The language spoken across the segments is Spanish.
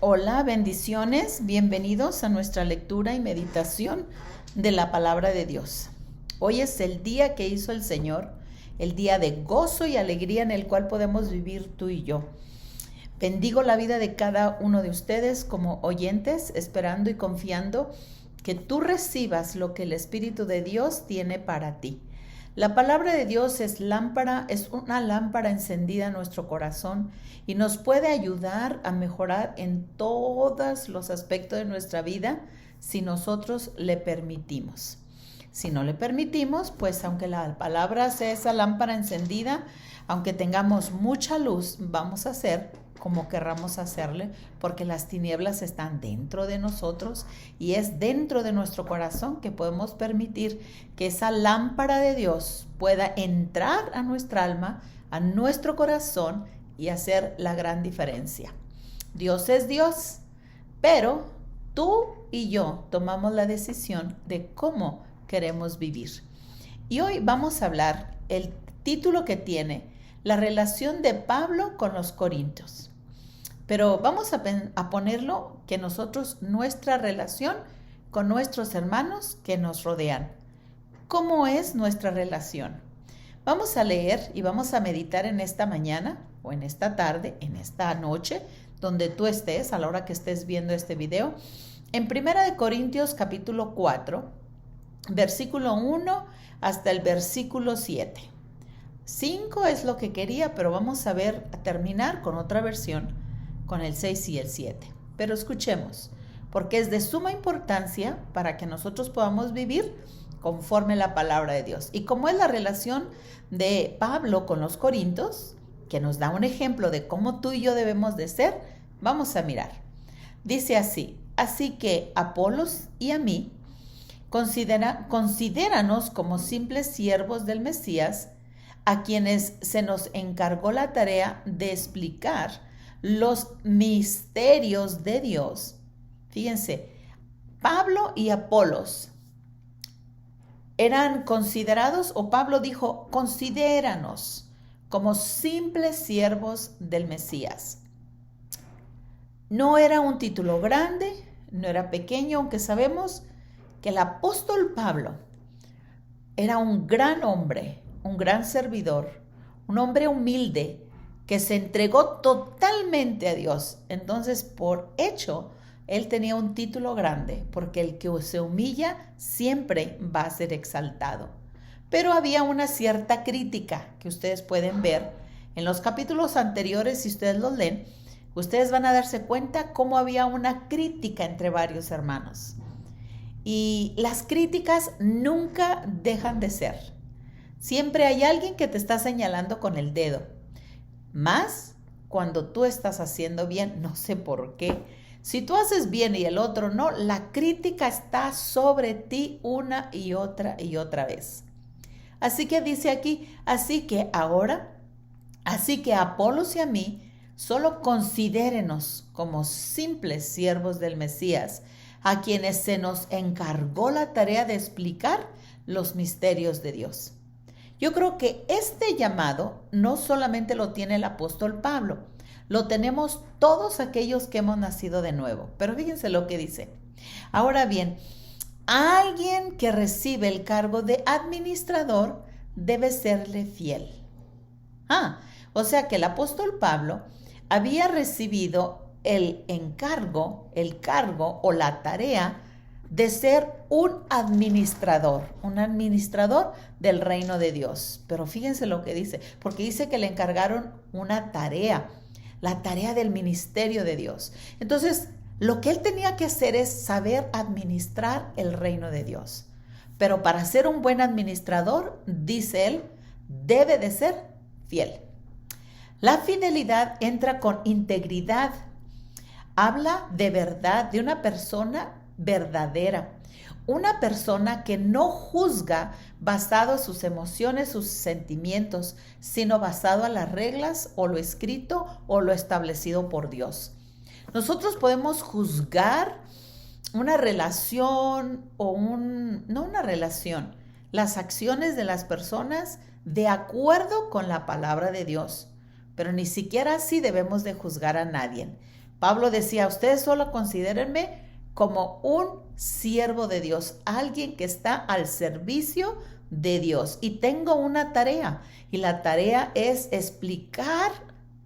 Hola, bendiciones, bienvenidos a nuestra lectura y meditación de la palabra de Dios. Hoy es el día que hizo el Señor, el día de gozo y alegría en el cual podemos vivir tú y yo. Bendigo la vida de cada uno de ustedes como oyentes, esperando y confiando que tú recibas lo que el Espíritu de Dios tiene para ti. La palabra de Dios es una lámpara encendida en nuestro corazón y nos puede ayudar a mejorar en todos los aspectos de nuestra vida si nosotros le permitimos. Si no le permitimos, pues aunque la palabra sea esa lámpara encendida, aunque tengamos mucha luz, vamos a hacer como querramos hacerle, porque las tinieblas están dentro de nosotros y es dentro de nuestro corazón que podemos permitir que esa lámpara de Dios pueda entrar a nuestra alma, a nuestro corazón y hacer la gran diferencia. Dios es Dios, pero tú y yo tomamos la decisión de cómo queremos vivir. Y hoy vamos a hablar, el título que tiene, la relación de Pablo con los Corintios. Pero vamos a ponerlo que nuestra relación con nuestros hermanos que nos rodean. ¿Cómo es nuestra relación? Vamos a leer y vamos a meditar en esta mañana o en esta tarde, en esta noche, donde tú estés, a la hora que estés viendo este video, en 1 Corintios capítulo 4, versículo 1 hasta el versículo 7. 5 es lo que quería, pero vamos a terminar con otra versión, con el 6 y el 7. Pero escuchemos, porque es de suma importancia para que nosotros podamos vivir conforme la palabra de Dios. Y como es la relación de Pablo con los Corintios, que nos da un ejemplo de cómo tú y yo debemos de ser, vamos a mirar. Dice así que Apolos y a mí, considéranos como simples siervos del Mesías, a quienes se nos encargó la tarea de explicar los misterios de Dios. Fíjense, Pablo y Apolos eran considerados, o Pablo dijo, considéranos como simples siervos del Mesías. No era un título grande, no era pequeño, aunque sabemos que el apóstol Pablo era un gran hombre, un gran servidor, un hombre humilde que se entregó totalmente a Dios. Entonces, por hecho, él tenía un título grande, porque el que se humilla siempre va a ser exaltado. Pero había una cierta crítica que ustedes pueden ver en los capítulos anteriores. Si ustedes los leen, ustedes van a darse cuenta cómo había una crítica entre varios hermanos. Y las críticas nunca dejan de ser. Siempre hay alguien que te está señalando con el dedo. Más cuando tú estás haciendo bien, no sé por qué. Si tú haces bien y el otro no, la crítica está sobre ti una y otra vez. Así que dice aquí, así que Apolos y a mí, solo considérenos como simples siervos del Mesías, a quienes se nos encargó la tarea de explicar los misterios de Dios. Yo creo que este llamado no solamente lo tiene el apóstol Pablo, lo tenemos todos aquellos que hemos nacido de nuevo. Pero fíjense lo que dice. Ahora bien, alguien que recibe el cargo de administrador debe serle fiel. O sea que el apóstol Pablo había recibido el cargo o la tarea de ser un administrador del reino de Dios. Pero fíjense lo que dice, porque dice que le encargaron una tarea, la tarea del ministerio de Dios. Entonces, lo que él tenía que hacer es saber administrar el reino de Dios. Pero para ser un buen administrador, dice él, debe de ser fiel. La fidelidad entra con integridad. Habla de verdad, de una persona verdadera, una persona que no juzga basado en sus emociones, sus sentimientos, sino basado en las reglas o lo escrito o lo establecido por Dios. Nosotros podemos juzgar una relación no una relación, las acciones de las personas de acuerdo con la palabra de Dios, pero ni siquiera así debemos de juzgar a nadie. Pablo decía, ustedes solo considérenme como un siervo de Dios, alguien que está al servicio de Dios. Y tengo una tarea, y la tarea es explicar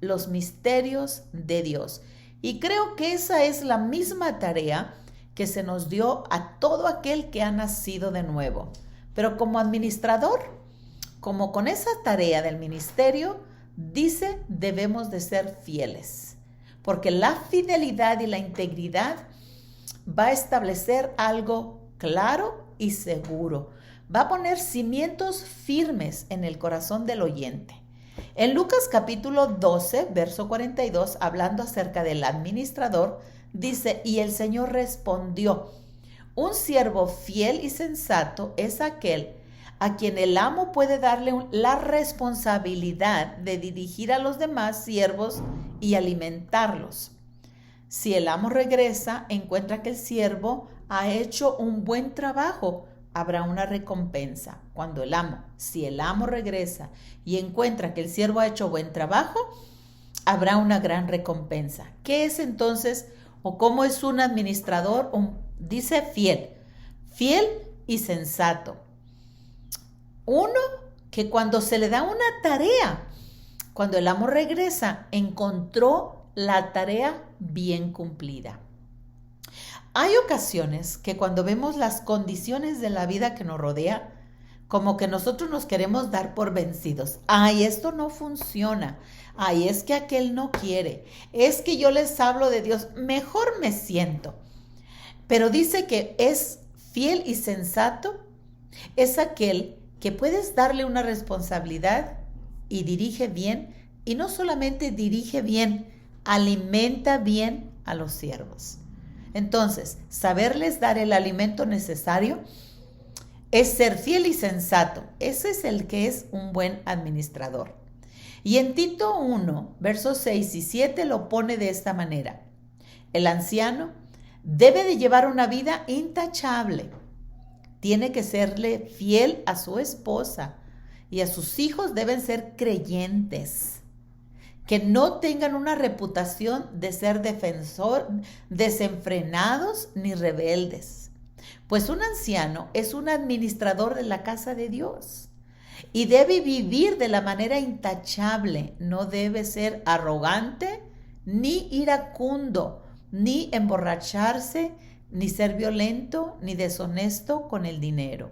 los misterios de Dios. Y creo que esa es la misma tarea que se nos dio a todo aquel que ha nacido de nuevo. Pero como administrador, como con esa tarea del ministerio, dice, debemos de ser fieles. Porque la fidelidad y la integridad va a establecer algo claro y seguro. Va a poner cimientos firmes en el corazón del oyente. En Lucas capítulo 12, verso 42, hablando acerca del administrador, dice, y el Señor respondió, un siervo fiel y sensato es aquel a quien el amo puede darle la responsabilidad de dirigir a los demás siervos y alimentarlos. Si el amo regresa, encuentra que el siervo ha hecho un buen trabajo, habrá una recompensa. Si el amo regresa y encuentra que el siervo ha hecho buen trabajo, habrá una gran recompensa. ¿Qué es entonces o cómo es un administrador? Dice fiel y sensato. Uno que cuando se le da una tarea, cuando el amo regresa, encontró la tarea bien cumplida. Hay ocasiones que cuando vemos las condiciones de la vida que nos rodea, como que nosotros nos queremos dar por vencidos. Ay, esto no funciona. Ay, es que aquel no quiere. Es que yo les hablo de Dios. Mejor me siento. Pero dice que es fiel y sensato. Es aquel que puedes darle una responsabilidad y dirige bien. Y no solamente dirige bien, alimenta bien a los siervos. Entonces, saberles dar el alimento necesario es ser fiel y sensato. Ese es el que es un buen administrador. Y en Tito 1, versos 6 y 7 lo pone de esta manera. El anciano debe de llevar una vida intachable. Tiene que serle fiel a su esposa y a sus hijos deben ser creyentes. Que no tengan una reputación de ser desenfrenados ni rebeldes. Pues un anciano es un administrador de la casa de Dios y debe vivir de la manera intachable. No debe ser arrogante, ni iracundo, ni emborracharse, ni ser violento, ni deshonesto con el dinero.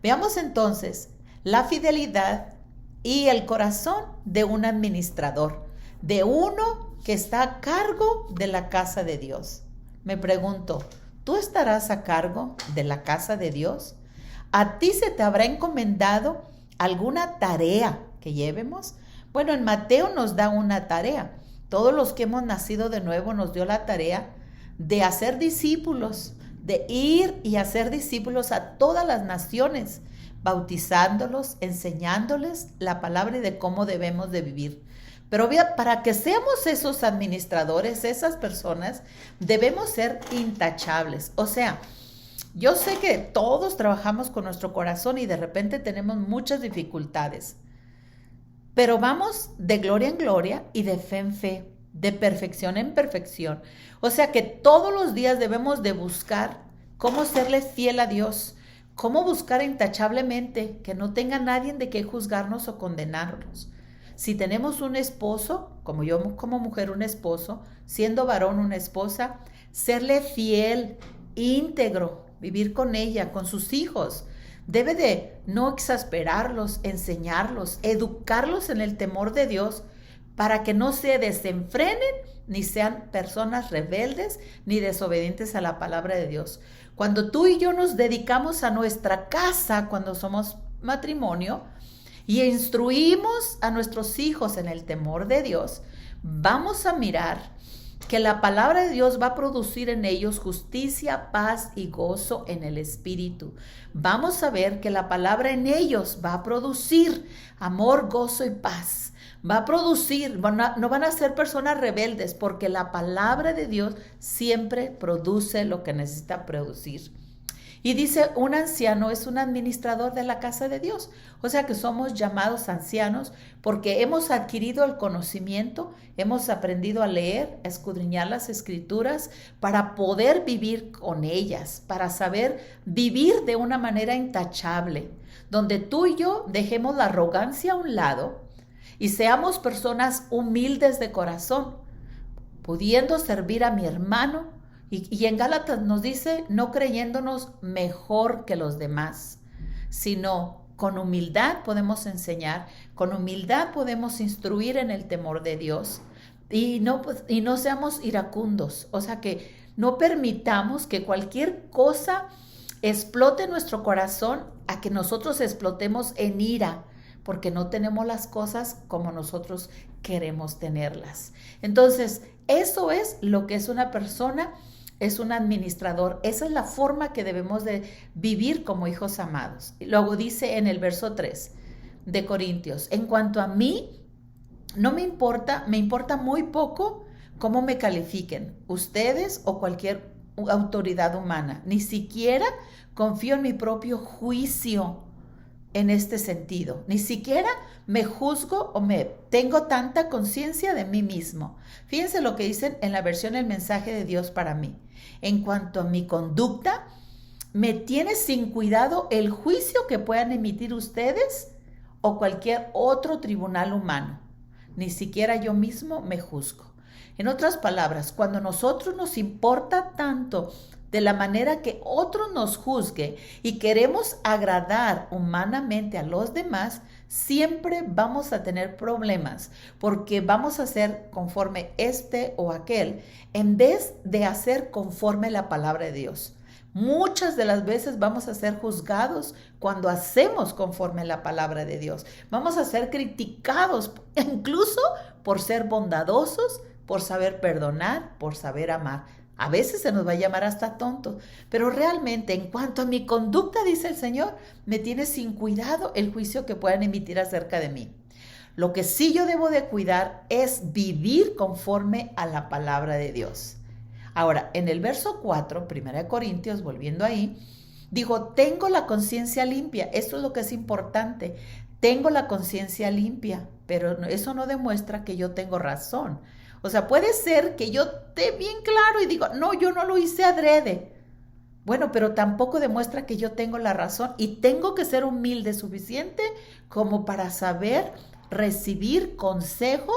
Veamos entonces la fidelidad y el corazón de un administrador, de uno que está a cargo de la casa de Dios. Me pregunto, ¿tú estarás a cargo de la casa de Dios? ¿A ti se te habrá encomendado alguna tarea que llevemos? Bueno, en Mateo nos da una tarea. Todos los que hemos nacido de nuevo nos dio la tarea de hacer discípulos, de ir y hacer discípulos a todas las naciones, bautizándolos, enseñándoles la palabra y de cómo debemos de vivir. Pero para que seamos esos administradores, esas personas, debemos ser intachables. O sea, yo sé que todos trabajamos con nuestro corazón y de repente tenemos muchas dificultades, pero vamos de gloria en gloria y de fe en fe, de perfección en perfección. O sea que todos los días debemos de buscar cómo serle fiel a Dios, cómo buscar intachablemente que no tenga nadie de qué juzgarnos o condenarnos. Si tenemos un esposo, como yo como mujer un esposo, siendo varón una esposa, serle fiel, íntegro, vivir con ella, con sus hijos. Debe de no exasperarlos, enseñarlos, educarlos en el temor de Dios para que no se desenfrenen ni sean personas rebeldes ni desobedientes a la palabra de Dios. Cuando tú y yo nos dedicamos a nuestra casa, cuando somos matrimonio, y instruimos a nuestros hijos en el temor de Dios, vamos a mirar que la palabra de Dios va a producir en ellos justicia, paz y gozo en el espíritu. Vamos a ver que la palabra en ellos va a producir amor, gozo y paz. Va a producir, no van a ser personas rebeldes, porque la palabra de Dios siempre produce lo que necesita producir. Y dice, un anciano es un administrador de la casa de Dios. O sea que somos llamados ancianos porque hemos adquirido el conocimiento, hemos aprendido a leer, a escudriñar las escrituras para poder vivir con ellas, para saber vivir de una manera intachable, donde tú y yo dejemos la arrogancia a un lado y seamos personas humildes de corazón, pudiendo servir a mi hermano. Y en Gálatas nos dice, no creyéndonos mejor que los demás, sino con humildad podemos enseñar, con humildad podemos instruir en el temor de Dios y no seamos iracundos. O sea que no permitamos que cualquier cosa explote nuestro corazón a que nosotros explotemos en ira, porque no tenemos las cosas como nosotros queremos tenerlas. Entonces, eso es lo que es una persona, es un administrador. Esa es la forma que debemos de vivir como hijos amados. Luego dice en el verso 3 de Corintios, en cuanto a mí, no me importa muy poco cómo me califiquen, ustedes o cualquier autoridad humana. Ni siquiera confío en mi propio juicio en este sentido. Ni siquiera me juzgo o tengo tanta conciencia de mí mismo. Fíjense lo que dicen en la versión El mensaje de Dios para mí. En cuanto a mi conducta, me tiene sin cuidado el juicio que puedan emitir ustedes o cualquier otro tribunal humano. Ni siquiera yo mismo me juzgo. En otras palabras, cuando a nosotros nos importa tanto de la manera que otro nos juzgue y queremos agradar humanamente a los demás, siempre vamos a tener problemas porque vamos a hacer conforme este o aquel en vez de hacer conforme la palabra de Dios. Muchas de las veces vamos a ser juzgados cuando hacemos conforme la palabra de Dios. Vamos a ser criticados incluso por ser bondadosos, por saber perdonar, por saber amar. A veces se nos va a llamar hasta tontos, pero realmente en cuanto a mi conducta, dice el Señor, me tiene sin cuidado el juicio que puedan emitir acerca de mí. Lo que sí yo debo de cuidar es vivir conforme a la palabra de Dios. Ahora, en el verso 4, 1 Corintios, volviendo ahí, digo, tengo la conciencia limpia. Esto es lo que es importante. Tengo la conciencia limpia, pero eso no demuestra que yo tengo razón. O sea, puede ser que yo esté bien claro y digo, no, yo no lo hice adrede. Bueno, pero tampoco demuestra que yo tengo la razón y tengo que ser humilde suficiente como para saber recibir consejo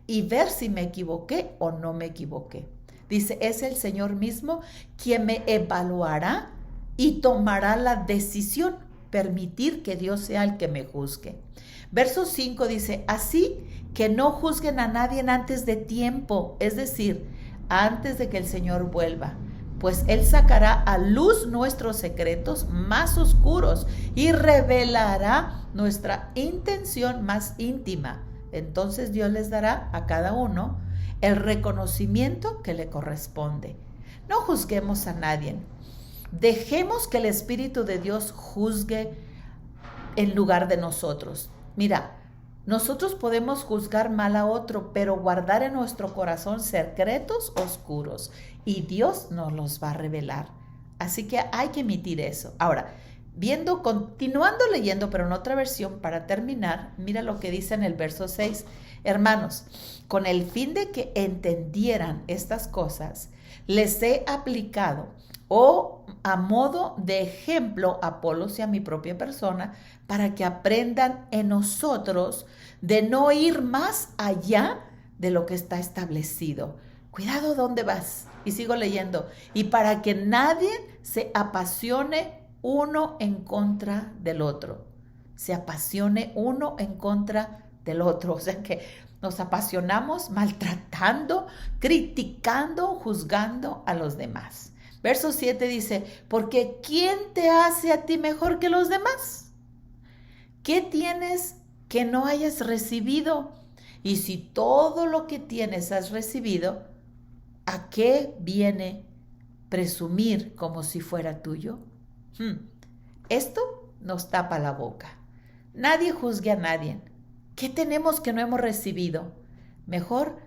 y ver si me equivoqué o no me equivoqué. Dice, es el Señor mismo quien me evaluará y tomará la decisión, permitir que Dios sea el que me juzgue. Verso 5 dice, así que no juzguen a nadie antes de tiempo, es decir, antes de que el Señor vuelva, pues Él sacará a luz nuestros secretos más oscuros y revelará nuestra intención más íntima. Entonces Dios les dará a cada uno el reconocimiento que le corresponde. No juzguemos a nadie. Dejemos que el Espíritu de Dios juzgue en lugar de nosotros. Mira, nosotros podemos juzgar mal a otro, pero guardar en nuestro corazón secretos oscuros y Dios nos los va a revelar. Así que hay que emitir eso. Ahora, continuando leyendo, pero en otra versión, para terminar, mira lo que dice en el verso 6. Hermanos, con el fin de que entendieran estas cosas, les he aplicado a modo de ejemplo a Apolos y a mi propia persona, para que aprendan en nosotros de no ir más allá de lo que está establecido. Cuidado dónde vas. Y sigo leyendo. Y para que nadie se apasione uno en contra del otro. Se apasione uno en contra del otro. O sea que nos apasionamos maltratando, criticando, juzgando a los demás. Verso 7 dice, porque ¿quién te hace a ti mejor que los demás? ¿Qué tienes que no hayas recibido? Y si todo lo que tienes has recibido, ¿a qué viene presumir como si fuera tuyo? Esto nos tapa la boca. Nadie juzgue a nadie. ¿Qué tenemos que no hemos recibido? Mejor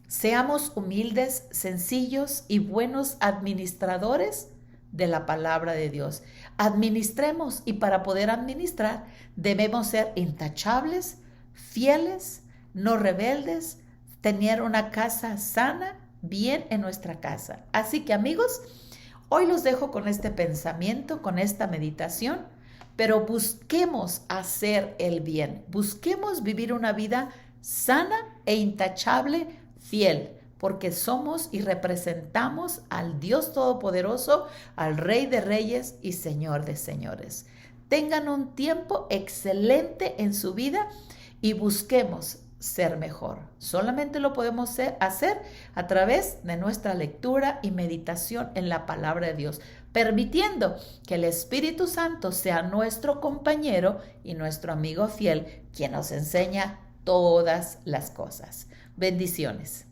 seamos humildes, sencillos y buenos administradores de la palabra de Dios. Administremos, y para poder administrar debemos ser intachables, fieles, no rebeldes, tener una casa sana, bien en nuestra casa. Así que, amigos, hoy los dejo con este pensamiento, con esta meditación, pero busquemos hacer el bien, busquemos vivir una vida sana e intachable, fiel, porque somos y representamos al Dios Todopoderoso, al Rey de Reyes y Señor de Señores. Tengan un tiempo excelente en su vida y busquemos ser mejor. Solamente lo podemos hacer a través de nuestra lectura y meditación en la palabra de Dios, permitiendo que el Espíritu Santo sea nuestro compañero y nuestro amigo fiel, quien nos enseña todas las cosas. Bendiciones.